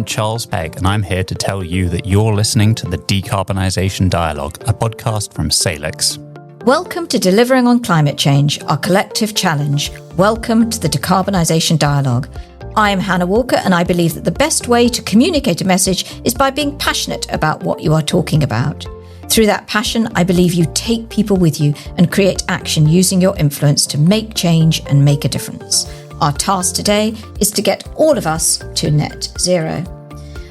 I'm Charles Pegg, and I'm here to tell you that you're listening to the Decarbonisation Dialogue, a podcast from Salix. Welcome to Delivering on Climate Change, our collective challenge. Welcome to the Decarbonisation Dialogue. I am Hannah Walker, and I believe that the best way to communicate a message is by being passionate about what you are talking about. Through that passion, I believe you take people with you and create action using your influence to make change and make a difference. Our task today is to get all of us to net zero.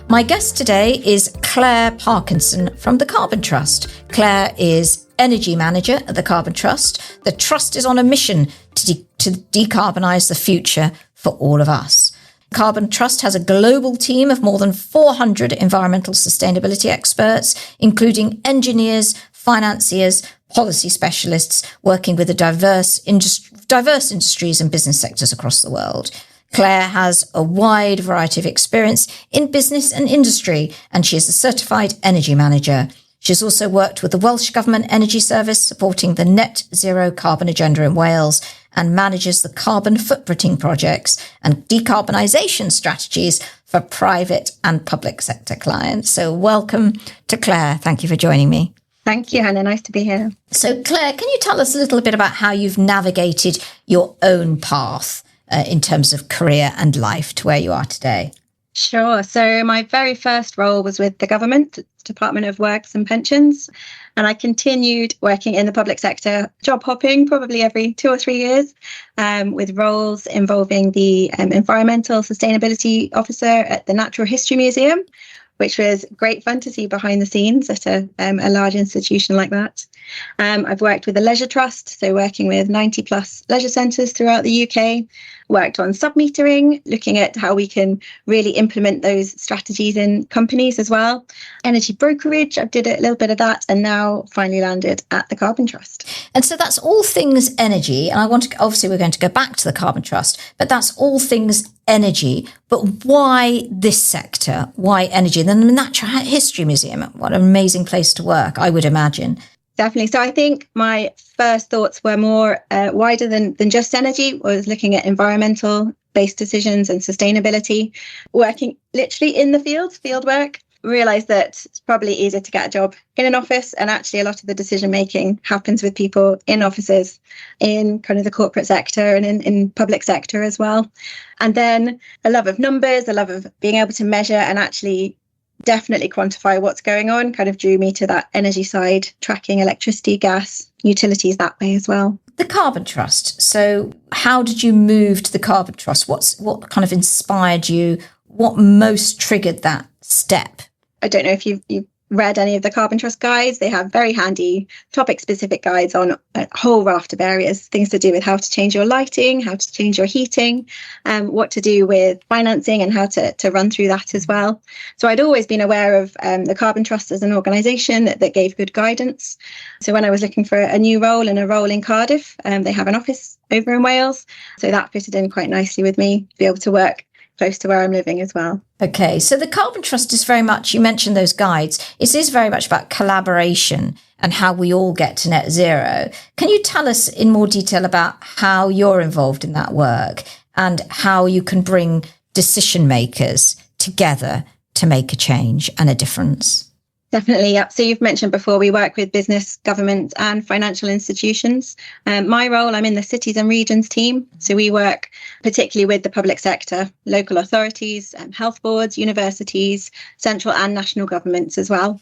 My guest today is Claire Parkinson from the Carbon Trust. Claire is Energy Manager at the Carbon Trust. The Trust is on a mission to decarbonise the future for all of us. Carbon Trust has a global team of more than 400 environmental sustainability experts, including engineers, financiers, policy specialists, working with the diverse industries and business sectors across the world. Claire has a wide variety of experience in business and industry, and she is a certified energy manager. She's also worked with the Welsh Government Energy Service, supporting the net zero carbon agenda in Wales, and manages the carbon footprinting projects and decarbonisation strategies for private and public sector clients. So welcome to Claire. Thank you for joining me. Thank you, Hannah. Nice to be here. So Claire, can you tell us a little bit about how you've navigated your own path in terms of career and life to where you are today? Sure. So my very first role was with the government, Department of Works and Pensions, and I continued working in the public sector, job hopping probably every 2 or 3 years, with roles involving the Environmental Sustainability Officer at the Natural History Museum, which was great fun to see behind the scenes at a large institution like that. I've worked with the Leisure Trust, so working with 90 plus leisure centres throughout the UK, worked on sub-metering, looking at how we can really implement those strategies in companies as well. Energy brokerage, I did a little bit of that, and now finally landed at the Carbon Trust. And so that's all things energy. And obviously we're going to go back to the Carbon Trust, but that's all things energy. But why this sector? Why energy? And then the Natural History Museum, what an amazing place to work, I would imagine. Definitely. So I think my first thoughts were more wider than just energy. I was looking at environmental based decisions and sustainability, working literally in the field work. Realised that it's probably easier to get a job in an office, and actually a lot of the decision making happens with people in offices, in kind of the corporate sector and in public sector as well. And then a love of numbers, a love of being able to measure and actually definitely quantify what's going on kind of drew me to that energy side, tracking electricity, gas, utilities that way as well. The Carbon Trust. So how did you move to the Carbon Trust? What kind of inspired you? What most triggered that step? I don't know if you've read any of the Carbon Trust guides. They have very handy topic-specific guides on a whole raft of areas, things to do with how to change your lighting, how to change your heating, what to do with financing and how to run through that as well. So I'd always been aware of the Carbon Trust as an organisation that gave good guidance. So when I was looking for a new role and a role in Cardiff, they have an office over in Wales. So that fitted in quite nicely with me, to be able to work close to where I'm living as well. Okay, so the Carbon Trust is very much, you mentioned those guides, it is very much about collaboration and how we all get to net zero. Can you tell us in more detail about how you're involved in that work and how you can bring decision makers together to make a change and a difference? Definitely, yeah. So you've mentioned before, we work with business, government and financial institutions. My role, I'm in the cities and regions team. So we work particularly with the public sector, local authorities, health boards, universities, central and national governments as well.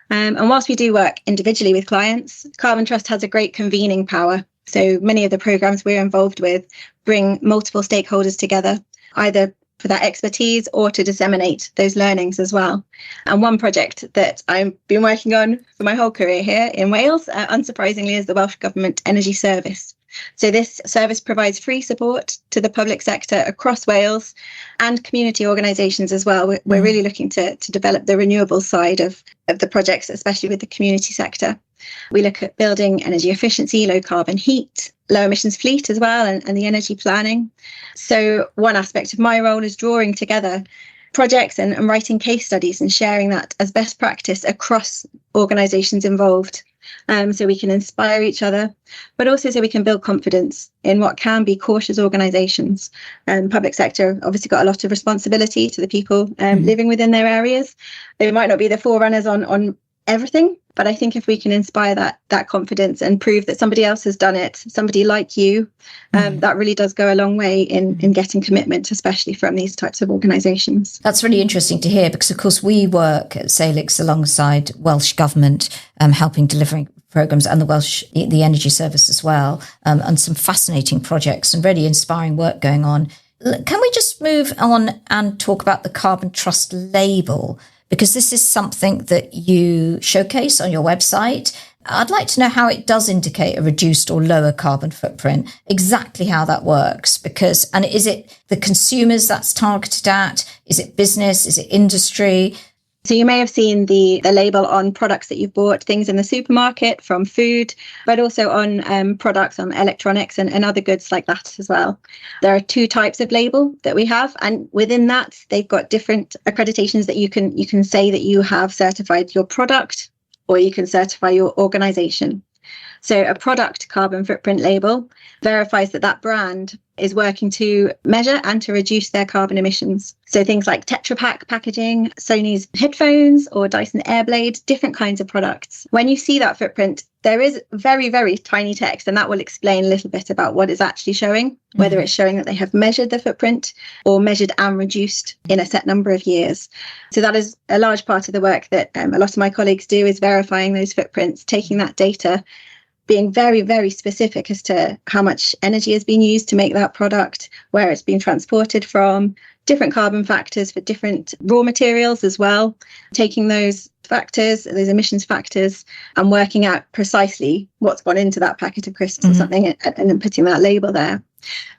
And whilst we do work individually with clients, Carbon Trust has a great convening power. So many of the programmes we're involved with bring multiple stakeholders together, either for that expertise or to disseminate those learnings as well. And one project that I've been working on for my whole career here in Wales, unsurprisingly, is the Welsh Government Energy Service. So this service provides free support to the public sector across Wales and community organisations as well. We're really looking to develop the renewables side of the projects, especially with the community sector. We look at building energy efficiency, low carbon heat, low emissions fleet as well, and the energy planning. So one aspect of my role is drawing together projects and writing case studies and sharing that as best practice across organisations involved. so we can inspire each other, but also so we can build confidence in what can be cautious organisations. Public sector obviously got a lot of responsibility to the people living within their areas. They might not be the forerunners on everything, but I think if we can inspire that confidence and prove that somebody else has done it, somebody like you, that really does go a long way in getting commitment, especially from these types of organisations. That's really interesting to hear, because of course we work at Salix alongside Welsh Government, helping delivering programmes, and the Energy Service as well, and some fascinating projects and really inspiring work going on. Can we just move on and talk about the Carbon Trust label? Because this is something that you showcase on your website. I'd like to know how it does indicate a reduced or lower carbon footprint, exactly how that works. And is it the consumers that's targeted at? Is it business? Is it industry? So you may have seen the label on products that you've bought, things in the supermarket, from food, but also on products, on electronics and other goods like that as well. There are 2 types of label that we have, and within that, they've got different accreditations that you can say that you have certified your product, or you can certify your organisation. So a product carbon footprint label verifies that brand is working to measure and to reduce their carbon emissions. So things like Tetra Pak packaging, Sony's headphones, or Dyson Airblade, different kinds of products. When you see that footprint, there is very, very tiny text, and that will explain a little bit about what it's actually showing, whether it's showing that they have measured the footprint or measured and reduced in a set number of years. So that is a large part of the work that a lot of my colleagues do, is verifying those footprints, taking that data, being very, very specific as to how much energy has been used to make that product, where it's been transported from, different carbon factors for different raw materials as well, taking those factors, those emissions factors, and working out precisely what's gone into that packet of crisps or something, and then putting that label there.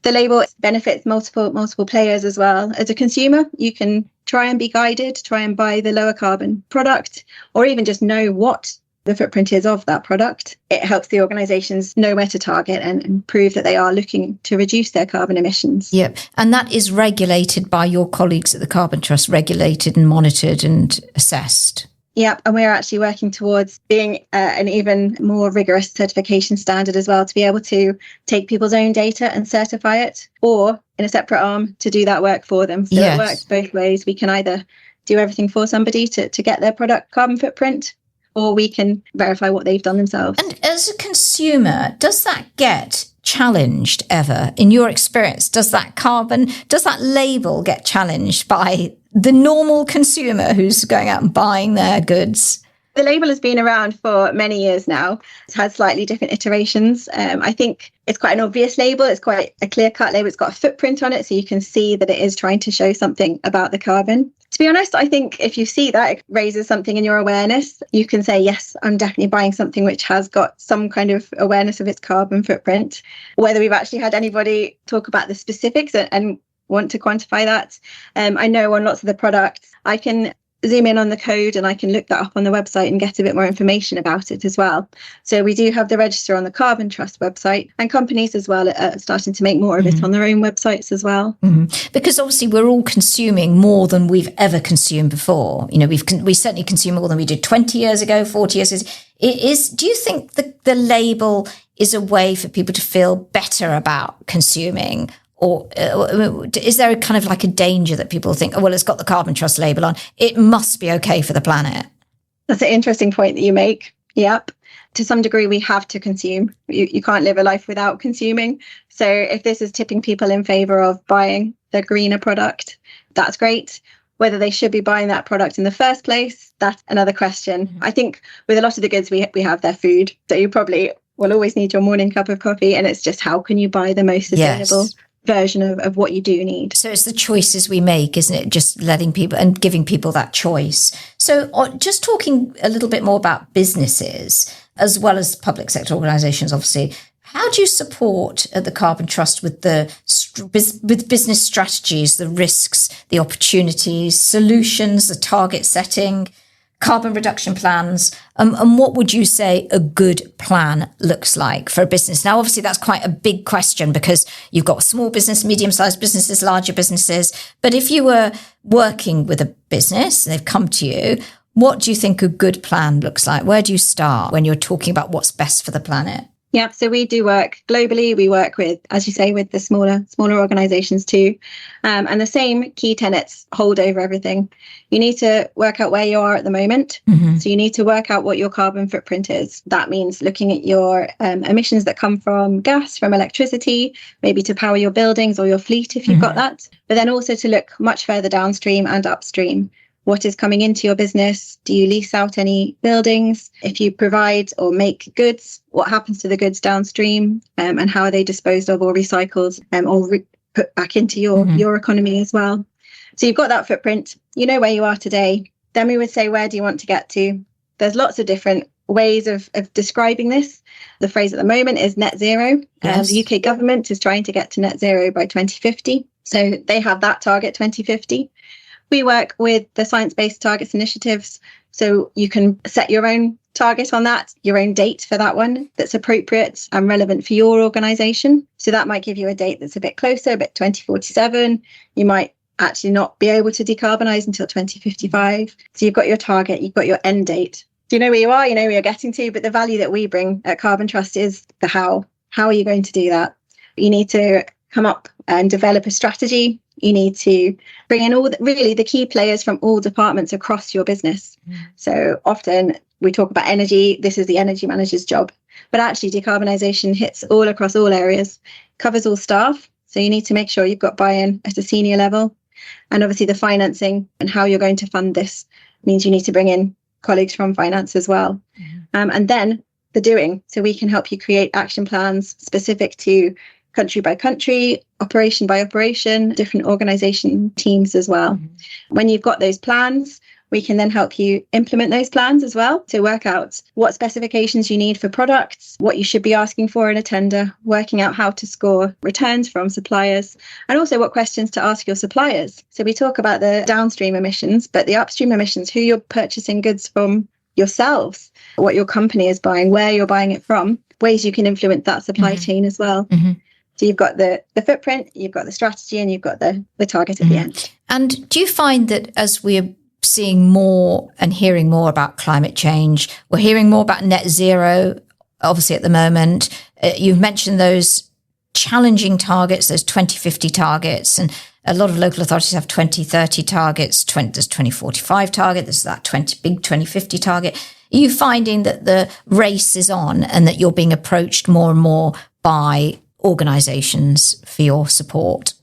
The label benefits multiple players as well. As a consumer, you can try and be guided, try and buy the lower carbon product, or even just know what the footprint is of that product. It helps the organisations know where to target and prove that they are looking to reduce their carbon emissions. Yep. And that is regulated by your colleagues at the Carbon Trust, regulated and monitored and assessed. Yep. And we're actually working towards being an even more rigorous certification standard as well, to be able to take people's own data and certify it, or in a separate arm to do that work for them. So It works both ways. We can either do everything for somebody to get their product carbon footprint, or we can verify what they've done themselves. And as a consumer, does that get challenged ever? In your experience, does that label get challenged by the normal consumer who's going out and buying their goods? The label has been around for many years now. It's had slightly different iterations. I think it's quite an obvious label. It's quite a clear-cut label. It's got a footprint on it, so you can see that it is trying to show something about the carbon. To be honest, I think if you see that, it raises something in your awareness. You can say, yes, I'm definitely buying something which has got some kind of awareness of its carbon footprint. Whether we've actually had anybody talk about the specifics and want to quantify that. I know on lots of the products, I can zoom in on the code and I can look that up on the website and get a bit more information about it as well. So we do have the register on the Carbon Trust website, and companies as well are starting to make more of it on their own websites as well. Because obviously we're all consuming more than we've ever consumed before. You know, we certainly consume more than we did 20 years ago, 40 years ago. Do you think the label is a way for people to feel better about consuming? Or is there a kind of like a danger that people think, oh, well, it's got the Carbon Trust label on, it must be okay for the planet? That's an interesting point that you make. Yep. To some degree, we have to consume. You can't live a life without consuming. So if this is tipping people in favour of buying the greener product, that's great. Whether they should be buying that product in the first place, that's another question. I think with a lot of the goods we have, their food. So you probably will always need your morning cup of coffee, and it's just how can you buy the most sustainable version of what you do need. So it's the choices we make, isn't it? Just letting people and giving people that choice. So just talking a little bit more about businesses as well as public sector organisations, obviously. How do you support the Carbon Trust with with business strategies, the risks, the opportunities, solutions, the target setting, carbon reduction plans, and what would you say a good plan looks like for a business? Now, obviously, that's quite a big question because you've got small business, medium-sized businesses, larger businesses. But if you were working with a business and they've come to you, What do you think a good plan looks like? Where do you start when you're talking about what's best for the planet? Yeah, so we do work globally. We work with, as you say, with the smaller organizations too. And the same key tenets hold over everything. You need to work out where you are at the moment. Mm-hmm. So you need to work out what your carbon footprint is. That means looking at your emissions that come from gas, from electricity, maybe to power your buildings or your fleet if you've got that. But then also to look much further downstream and upstream. What is coming into your business? Do you lease out any buildings? If you provide or make goods, what happens to the goods downstream, and how are they disposed of or recycled, or put back into your economy as well? So you've got that footprint. You know where you are today. Then we would say, where do you want to get to? There's lots of different ways of describing this. The phrase at the moment is net zero. Yes. The UK government is trying to get to net zero by 2050. So they have that target 2050. We work with the science-based targets initiatives, so you can set your own target on that, your own date for that one that's appropriate and relevant for your organisation. So that might give you a date that's a bit closer, a bit 2047. You might actually not be able to decarbonise until 2055. So you've got your target, you've got your end date. You know where you are, you know where you're getting to, but the value that we bring at Carbon Trust is the how. How are you going to do that? You need to come up and develop a strategy. You need to bring in really the key players from all departments across your business. So often we talk about energy. This is the energy manager's job. But actually, decarbonisation hits all across all areas, covers all staff. So you need to make sure you've got buy-in at a senior level. And obviously the financing and how you're going to fund this means you need to bring in colleagues from finance as well. And then the doing. So we can help you create action plans specific to country by country, operation by operation, different organisation teams as well. When you've got those plans, we can then help you implement those plans as well to work out what specifications you need for products, what you should be asking for in a tender, working out how to score returns from suppliers, and also what questions to ask your suppliers. So we talk about the downstream emissions, but the upstream emissions, who you're purchasing goods from yourselves, what your company is buying, where you're buying it from, ways you can influence that supply chain as well. So you've got the footprint, you've got the strategy, and you've got the target at the end. And do you find that as we're seeing more and hearing more about climate change, we're hearing more about net zero, obviously at the moment, you've mentioned those challenging targets, those 2050 targets, and a lot of local authorities have 2030 targets, there's 2045 target, there's that 2050 target. Are you finding that the race is on and that you're being approached more and more by organisations for your support?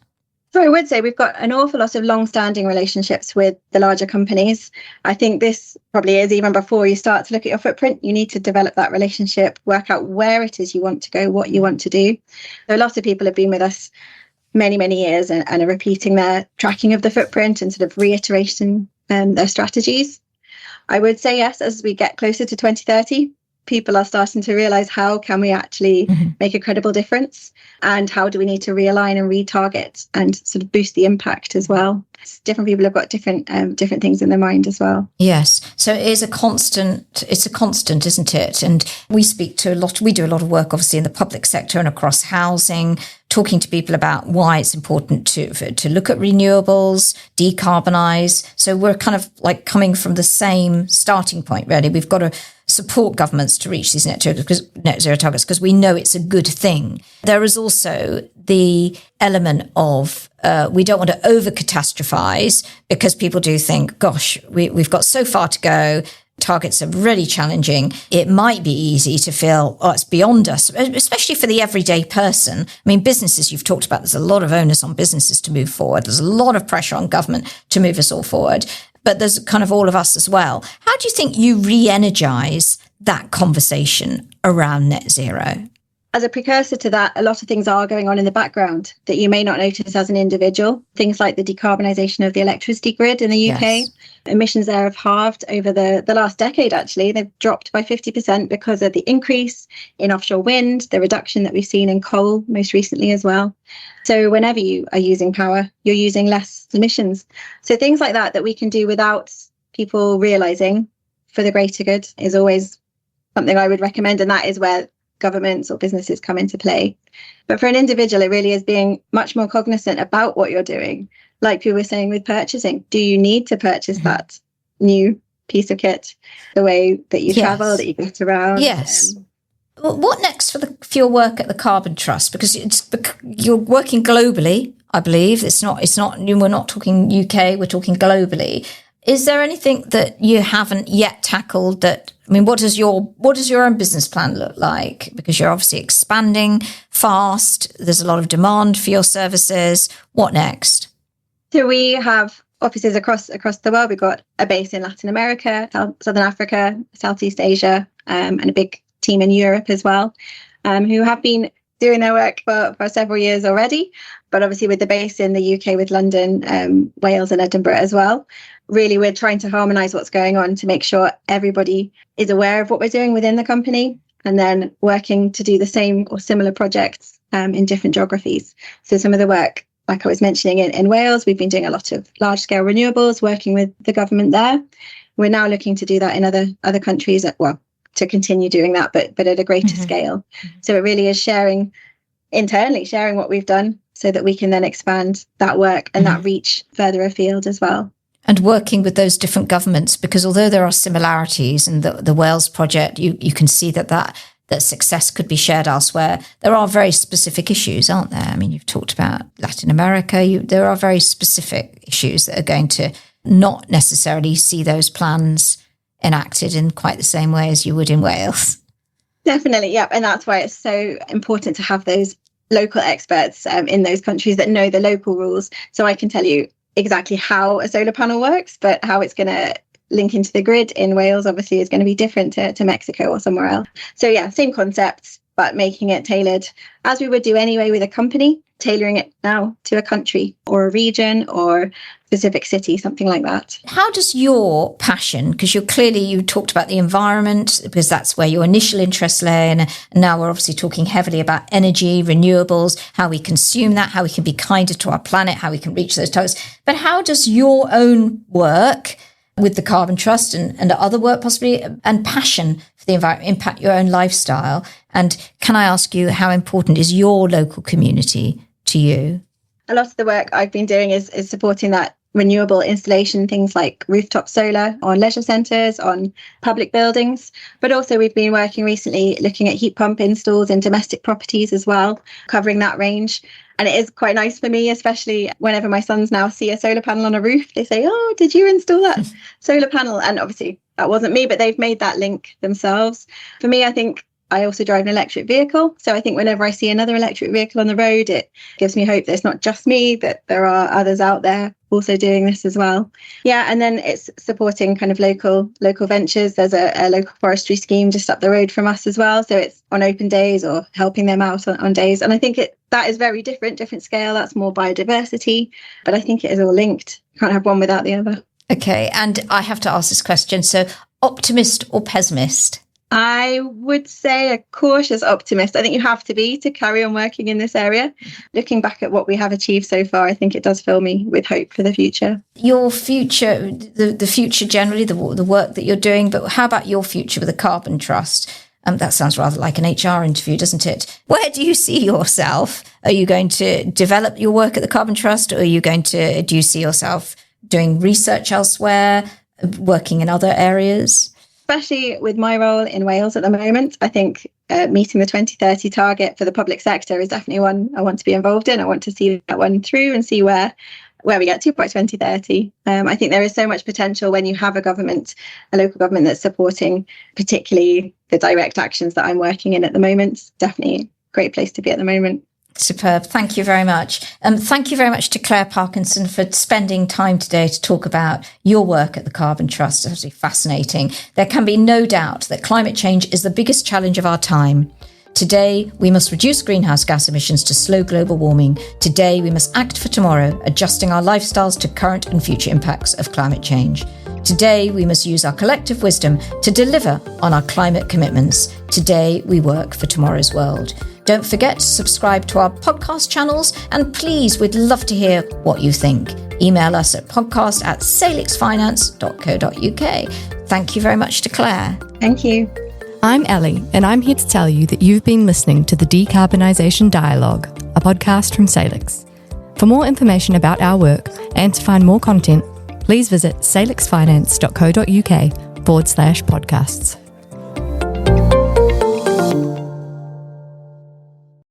So I would say we've got an awful lot of long-standing relationships with the larger companies. I think this probably is even before you start to look at your footprint. You need to develop that relationship, work out where it is you want to go, what you want to do. So a lot of people have been with us many, many years and are repeating their tracking of the footprint and sort of reiteration their strategies. I would say yes, as we get closer to 2030, people are starting to realise how can we actually make a credible difference, and how do we need to realign and retarget and sort of boost the impact as well. Different people have got different things in their mind as well. Yes. So it is a constant, isn't it? And we do a lot of work obviously in the public sector and across housing, talking to people about why it's important to look at renewables, decarbonise. So we're kind of like coming from the same starting point, really. We've got to support governments to reach these net zero targets because we know it's a good thing. There is also the element of we don't want to over-catastrophize because people do think, gosh, we've got so far to go. Targets are really challenging. It might be easy to feel, it's beyond us, especially for the everyday person. I mean, businesses, you've talked about, there's a lot of onus on businesses to move forward. There's a lot of pressure on government to move us all forward. But there's kind of all of us as well. How do you think you re-energise that conversation around net zero? As a precursor to that, a lot of things are going on in the background that you may not notice as an individual. Things like the decarbonisation of the electricity grid in the UK. Yes. Emissions there have halved over the last decade, actually. They've dropped by 50% because of the increase in offshore wind, the reduction that we've seen in coal most recently as well. So whenever you are using power, you're using less emissions. So things like that we can do without people realising for the greater good is always something I would recommend. And that is where governments or businesses come into play. But for an individual, it really is being much more cognizant about what you're doing. Like you were saying with purchasing, do you need to purchase that new piece of kit, the way that you travel, that you get around. Yes. What next for your work at the Carbon Trust? Because you're working globally, I believe. It's not. We're not talking UK. We're talking globally. Is there anything that you haven't yet tackled? What does your own business plan look like? Because you're obviously expanding fast. There's a lot of demand for your services. What next? So we have offices across the world. We've got a base in Latin America, Southern Africa, Southeast Asia, and a big team in Europe as well, who have been doing their work for several years already. But obviously with the base in the UK, with London, Wales and Edinburgh as well, really we're trying to harmonise what's going on to make sure everybody is aware of what we're doing within the company, and then working to do the same or similar projects in different geographies. So some of the work, like I was mentioning, in Wales, we've been doing a lot of large-scale renewables, working with the government there. We're now looking to do that in other countries, to continue doing that, but at a greater scale. So it really is sharing what we've done so that we can then expand that work and that reach further afield as well. And working with those different governments, because although there are similarities in the Wales project, you can see that success could be shared elsewhere. There are very specific issues, aren't there? I mean, you've talked about Latin America. There are very specific issues that are going to not necessarily see those plans enacted in quite the same way as you would in Wales. Definitely, yeah. And that's why it's so important to have those local experts in those countries that know the local rules. So I can tell you exactly how a solar panel works, but how it's going to link into the grid in Wales obviously is going to be different to Mexico or somewhere else. So yeah, same concepts, but making it tailored as we would do anyway with a company, tailoring it now to a country or a region or specific city, something like that. How does your passion, because you talked about the environment, because that's where your initial interest lay, and now we're obviously talking heavily about energy, renewables, how we consume that, how we can be kinder to our planet, how we can reach those targets. But how does your own work with the Carbon Trust and other work possibly, and passion for the environment impact your own lifestyle? And can I ask you, how important is your local community to you? A lot of the work I've been doing is supporting that renewable installation, things like rooftop solar on leisure centres, on public buildings. But also we've been working recently looking at heat pump installs in domestic properties as well, covering that range. And it is quite nice for me, especially whenever my sons now see a solar panel on a roof, they say, "Oh, did you install that solar panel?" And obviously that wasn't me, but they've made that link themselves. For me, I think I also drive an electric vehicle. So I think whenever I see another electric vehicle on the road, it gives me hope that it's not just me, that there are others out there also doing this as well. Yeah, and then it's supporting kind of local ventures. There's a local forestry scheme just up the road from us as well. So it's on open days or helping them out on days. And I think that is very different scale. That's more biodiversity. But I think it is all linked. You can't have one without the other. Okay, and I have to ask this question. So optimist or pessimist? I would say a cautious optimist. I think you have to be to carry on working in this area. Looking back at what we have achieved so far, I think it does fill me with hope for the future. Your future, the future generally, the work that you're doing, but how about your future with the Carbon Trust? That sounds rather like an HR interview, doesn't it? Where do you see yourself? Are you going to develop your work at the Carbon Trust, or do you see yourself doing research elsewhere, working in other areas? Especially with my role in Wales at the moment, I think meeting the 2030 target for the public sector is definitely one I want to be involved in. I want to see that one through and see where we get to by 2030. I think there is so much potential when you have a local government that's supporting particularly the direct actions that I'm working in at the moment. Definitely a great place to be at the moment. Superb. Thank you very much. Thank you very much to Claire Parkinson for spending time today to talk about your work at the Carbon Trust. It's absolutely fascinating. There can be no doubt that climate change is the biggest challenge of our time. Today, we must reduce greenhouse gas emissions to slow global warming. Today, we must act for tomorrow, adjusting our lifestyles to current and future impacts of climate change. Today, we must use our collective wisdom to deliver on our climate commitments. Today, we work for tomorrow's world. Don't forget to subscribe to our podcast channels, and please, we'd love to hear what you think. Email us at podcast@salixfinance.co.uk. Thank you very much to Claire. Thank you. I'm Ellie, and I'm here to tell you that you've been listening to the Decarbonisation Dialogue, a podcast from Salix. For more information about our work and to find more content, please visit salixfinance.co.uk salix.org.uk/podcasts.